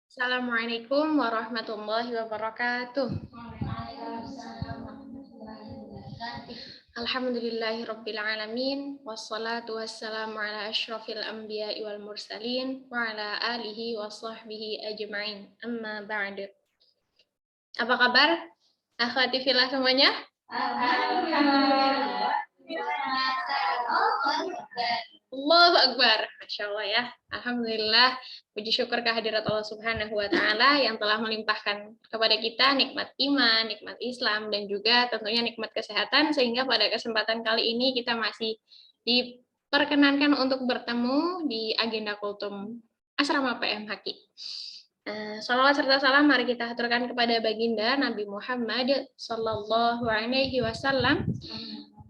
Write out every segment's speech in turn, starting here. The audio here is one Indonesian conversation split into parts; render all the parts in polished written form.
Assalamualaikum warahmatullahi wabarakatuh. Alhamdulillahirabbil alamin wassalatu wassalamu ala asyrafil anbiya'i wal mursalin wa ala alihi wa sahbihi ajma'in. Amma ba'du. Apa kabar akhwati fillah semuanya? Alhamdulillah. Allahu Akbar. Masya Allah ya. Alhamdulillah. Puji syukur kehadirat Allah Subhanahu wa Ta'ala yang telah melimpahkan kepada kita nikmat iman, nikmat Islam, dan juga tentunya nikmat kesehatan, sehingga pada kesempatan kali ini kita masih diperkenankan untuk bertemu di agenda kultum Asrama PM Haki. Salawat serta salam mari kita haturkan kepada baginda Nabi Muhammad Sallallahu Alaihi Wasallam.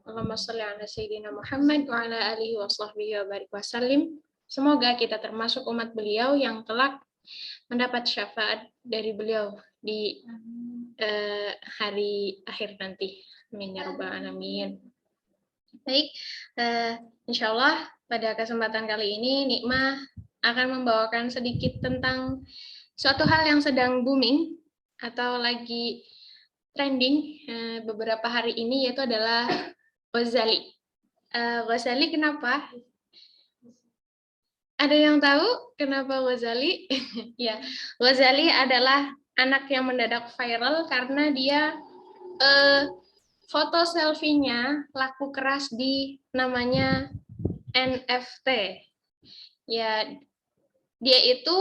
Allahumma sholli ala sayyidina Muhammad wa ala alihi wa sahbihi wa barik wasallim. Semoga kita termasuk umat beliau yang kelak mendapat syafaat dari beliau di hari akhir nanti. Amin ya rabbal alamin. Baik, insyaallah pada kesempatan kali ini Nikmah akan membawakan sedikit tentang suatu hal yang sedang booming atau lagi trending beberapa hari ini, yaitu adalah Ghazali. Ghazali kenapa? Ada yang tahu kenapa Ghazali? Ya, Ghazali adalah anak yang mendadak viral karena dia foto selfie-nya laku keras di namanya NFT. Ya, dia itu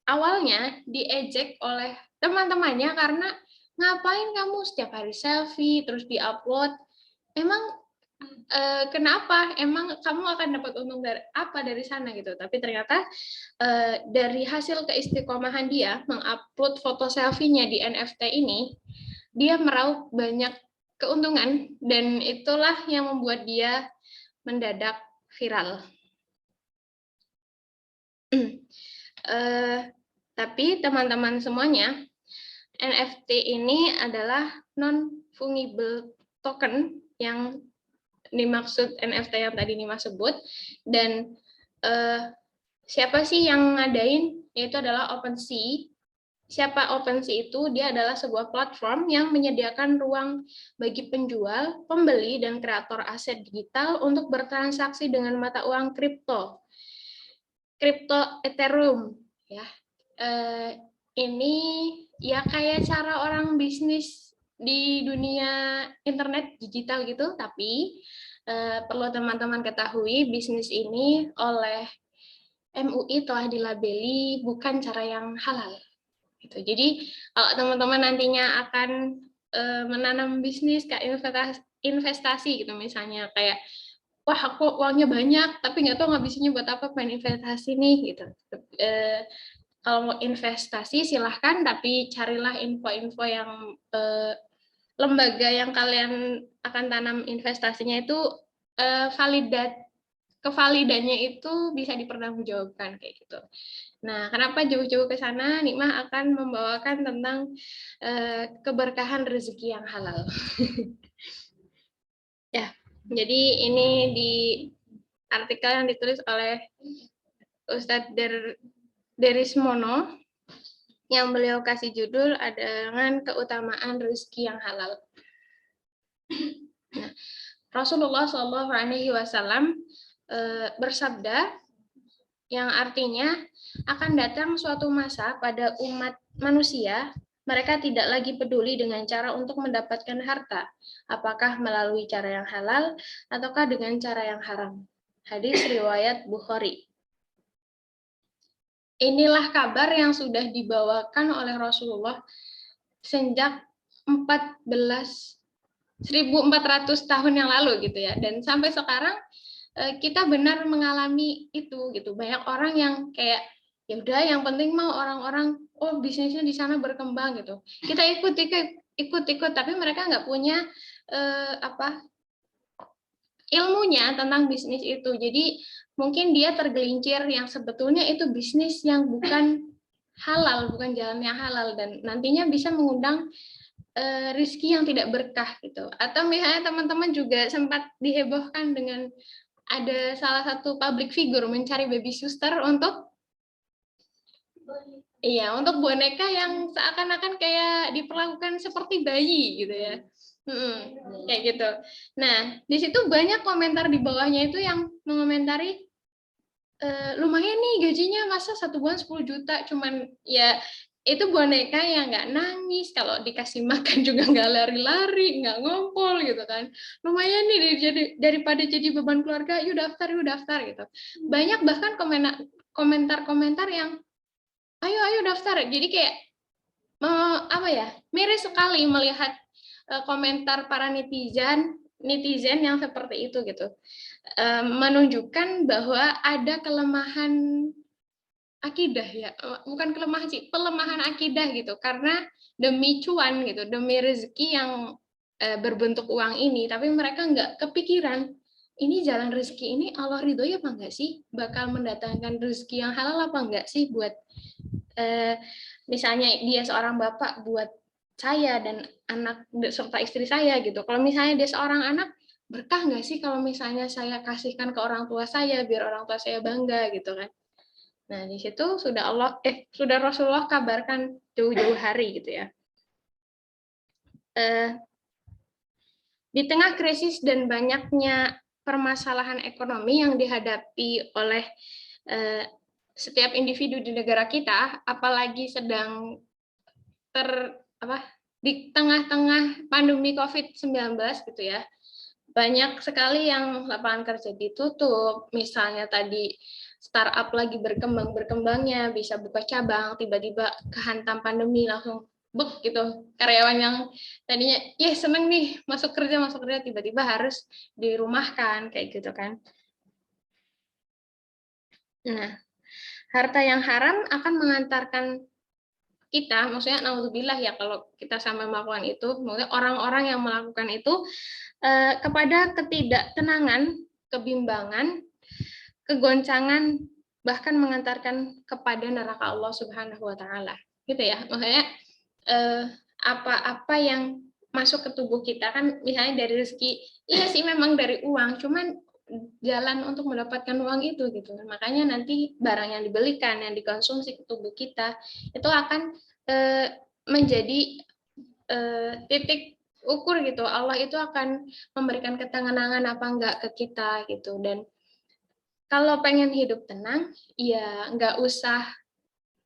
awalnya diejek oleh teman-temannya karena ngapain kamu setiap hari selfie terus diupload? Emang kenapa? Emang kamu akan dapat untung dari apa dari sana gitu? Tapi ternyata dari hasil keistiqomahan dia mengupload foto selfie-nya di NFT ini, dia meraup banyak keuntungan dan itulah yang membuat dia mendadak viral. Tapi teman-teman semuanya, NFT ini adalah non-fungible token yang dimaksud NFT yang tadi Nima sebut, dan siapa sih yang ngadain? Yaitu adalah OpenSea. Siapa OpenSea itu? Dia adalah sebuah platform yang menyediakan ruang bagi penjual, pembeli, dan kreator aset digital untuk bertransaksi dengan mata uang kripto Ethereum. Ya, ini ya kayak cara orang bisnis di dunia internet digital gitu, tapi perlu teman-teman ketahui bisnis ini oleh MUI telah dilabeli bukan cara yang halal. Gitu. Jadi kalau teman-teman nantinya akan menanam bisnis kayak investasi gitu misalnya, kayak wah aku uangnya banyak tapi nggak tahu ngabisinnya buat apa, pengen investasi nih gitu. Kalau mau investasi silahkan, tapi carilah info-info yang lembaga yang kalian akan tanam investasinya itu kevalidannya itu bisa dipertanggungjawabkan kayak gitu. Nah, kenapa jauh-jauh ke sana? Nikmah akan membawakan tentang keberkahan rezeki yang halal. Ya, jadi ini di artikel yang ditulis oleh Ustadz Derismono, yang beliau kasih judul dengan keutamaan rezeki yang halal. Nah, Rasulullah Shallallahu Alaihi Wasallam bersabda, yang artinya akan datang suatu masa pada umat manusia, mereka tidak lagi peduli dengan cara untuk mendapatkan harta, apakah melalui cara yang halal ataukah dengan cara yang haram. Hadis riwayat Bukhari. Inilah kabar yang sudah dibawakan oleh Rasulullah sejak 1400 tahun yang lalu gitu ya, dan sampai sekarang kita benar mengalami itu gitu. Banyak orang yang kayak ya udah yang penting mau orang-orang bisnisnya di sana berkembang gitu, kita ikut tapi mereka nggak punya ilmunya tentang bisnis itu. Jadi mungkin dia tergelincir yang sebetulnya itu bisnis yang bukan halal, bukan jalan yang halal, dan nantinya bisa mengundang rezeki yang tidak berkah gitu. Atau misalnya teman-teman juga sempat dihebohkan dengan ada salah satu public figure mencari baby sister untuk Iya, untuk boneka yang seakan-akan kayak diperlakukan seperti bayi gitu ya. Kayak gitu. Nah, di situ banyak komentar di bawahnya itu yang mengomentari lumayan nih gajinya, masa 1 bulan 10 juta, cuman ya itu boneka yang nggak nangis, kalau dikasih makan juga nggak lari-lari, nggak ngompol gitu kan. Lumayan nih daripada jadi beban keluarga, yuk daftar gitu. Banyak bahkan komentar-komentar yang ayo daftar. Jadi kayak apa ya, miris sekali melihat komentar para netizen yang seperti itu gitu. Menunjukkan bahwa ada kelemahan akidah ya, bukan kelemahan sih, pelemahan akidah gitu, karena demi cuan gitu, demi rezeki yang berbentuk uang ini, tapi mereka nggak kepikiran ini jalan rezeki ini Allah ridhoi apa enggak sih, bakal mendatangkan rezeki yang halal apa enggak sih buat misalnya dia seorang bapak buat saya dan anak serta istri saya gitu. Kalau misalnya dia seorang anak, berkah nggak sih kalau misalnya saya kasihkan ke orang tua saya biar orang tua saya bangga gitu kan. Nah, di situ sudah Rasulullah kabarkan jauh-jauh hari gitu ya. Di tengah krisis dan banyaknya permasalahan ekonomi yang dihadapi oleh setiap individu di negara kita, apalagi sedang di tengah-tengah pandemi COVID-19 gitu ya, banyak sekali yang lapangan kerja ditutup, misalnya tadi startup lagi berkembangnya, bisa buka cabang, tiba-tiba kehantam pandemi langsung bek gitu, karyawan yang tadinya seneng nih masuk kerja tiba-tiba harus dirumahkan kayak gitu kan. Nah, harta yang haram akan mengantarkan kita, maksudnya naudzubillah ya kalau kita sampai melakukan itu, maksudnya orang-orang yang melakukan itu kepada ketidaktenangan, kebimbangan, kegoncangan, bahkan mengantarkan kepada neraka Allah Subhanahu wa taala. Gitu ya. Maksudnya apa-apa yang masuk ke tubuh kita kan misalnya dari rezeki, iya sih memang dari uang, cuman jalan untuk mendapatkan uang itu gitu. Makanya nanti barang yang dibelikan, yang dikonsumsi ke tubuh kita itu akan menjadi titik ukur gitu. Allah itu akan memberikan ketenangan apa enggak ke kita gitu. Dan kalau pengen hidup tenang, ya nggak usah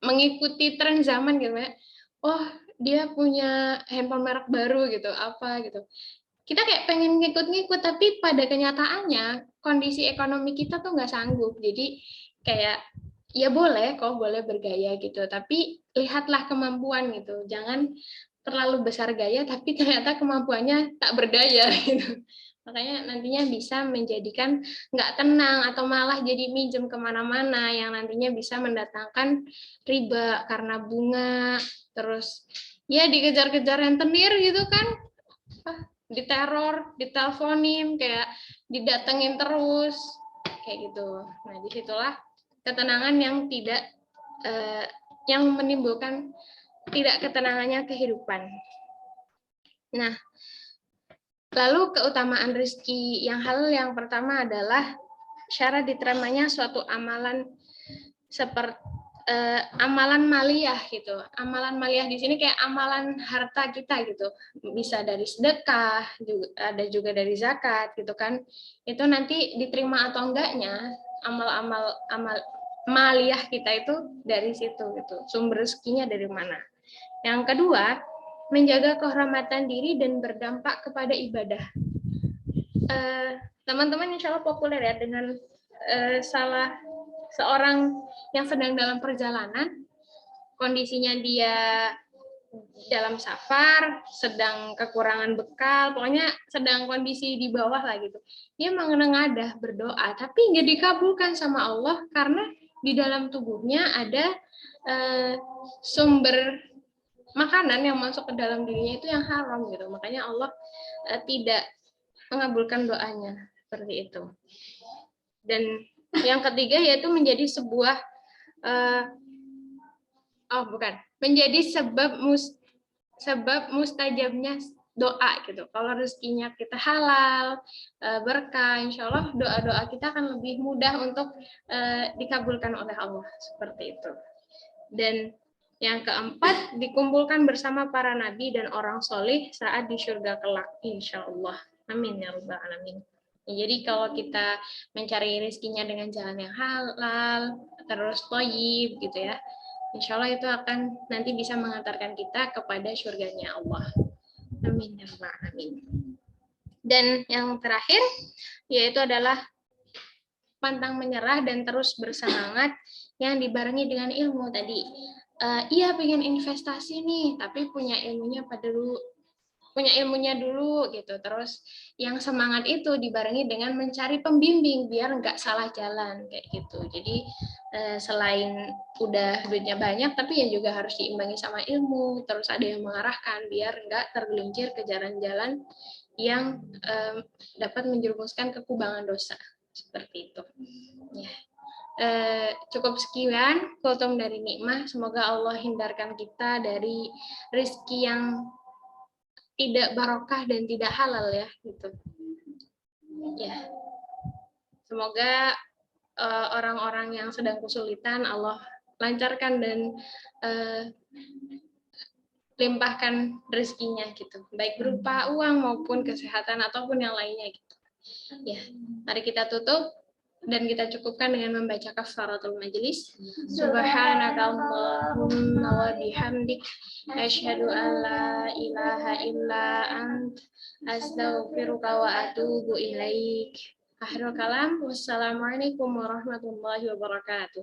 mengikuti tren zaman gitu ya. Oh, dia punya handphone merek baru gitu, apa gitu. Kita kayak pengen ngikut-ngikut, tapi pada kenyataannya kondisi ekonomi kita tuh nggak sanggup. Jadi kayak ya boleh kok, boleh bergaya gitu, tapi lihatlah kemampuan gitu. Jangan terlalu besar gaya, tapi ternyata kemampuannya tak berdaya gitu. Makanya nantinya bisa menjadikan nggak tenang atau malah jadi minjem kemana-mana yang nantinya bisa mendatangkan riba karena bunga, terus ya dikejar-kejar rentenir gitu kan, diteror, diteleponin, kayak didatengin terus, kayak gitu. Nah, disitulah ketenangan yang tidak, yang menimbulkan tidak ketenangannya kehidupan. Nah, lalu keutamaan rezeki yang halal yang pertama adalah syarat diterimanya suatu amalan seperti amalan maliyah gitu. Amalan maliyah di sini kayak amalan harta kita gitu. Bisa dari sedekah, ada juga dari zakat gitu kan. Itu nanti diterima atau enggaknya amal maliyah kita itu dari situ gitu. Sumber rezekinya dari mana. Yang kedua, menjaga kehormatan diri dan berdampak kepada ibadah. Teman-teman insya Allah populer ya dengan salah seorang yang sedang dalam perjalanan, kondisinya dia dalam safar, sedang kekurangan bekal, pokoknya sedang kondisi di bawah lah gitu. Dia menengadah berdoa, tapi nggak dikabulkan sama Allah karena di dalam tubuhnya ada sumber makanan yang masuk ke dalam dirinya itu yang haram gitu. Makanya Allah tidak mengabulkan doanya seperti itu. Dan yang ketiga yaitu menjadi sebuah menjadi sebab mustajabnya doa gitu. Kalau rezekinya kita halal, berkah, insya Allah doa-doa kita akan lebih mudah untuk dikabulkan oleh Allah seperti itu. Dan yang keempat, dikumpulkan bersama para nabi dan orang soleh saat di surga kelak, insya Allah. Amin ya rabbal alamin. Ya, jadi kalau kita mencari rezekinya dengan jalan yang halal, terus thayyib gitu ya, insya Allah itu akan nanti bisa mengantarkan kita kepada surganya Allah. Amin ya rabbal alamin. Dan yang terakhir yaitu adalah pantang menyerah dan terus bersemangat yang dibarengi dengan ilmu tadi. Iya pengen investasi nih, tapi punya ilmunya dulu gitu. Terus yang semangat itu dibarengi dengan mencari pembimbing biar nggak salah jalan kayak gitu. Jadi selain udah duitnya banyak, tapi ya juga harus diimbangi sama ilmu. Terus ada yang mengarahkan biar nggak tergelincir ke jalan-jalan yang dapat menjerumuskan ke kubangan dosa seperti itu. Ya. Cukup sekian kultum dari nikmah. Semoga Allah hindarkan kita dari rezeki yang tidak barokah dan tidak halal ya gitu. Ya. Semoga orang-orang yang sedang kesulitan Allah lancarkan dan limpahkan rezekinya gitu. Baik berupa uang maupun kesehatan ataupun yang lainnya gitu. Ya, mari kita tutup dan kita cukupkan dengan membaca kafaratul majelis. Subhanakallahumma wa bihamdik asyhadu an la ilaha illa ant astaghfiruka wa atubu ilaik. Akhirul kalam, wassalamualaikum warahmatullahi wabarakatuh.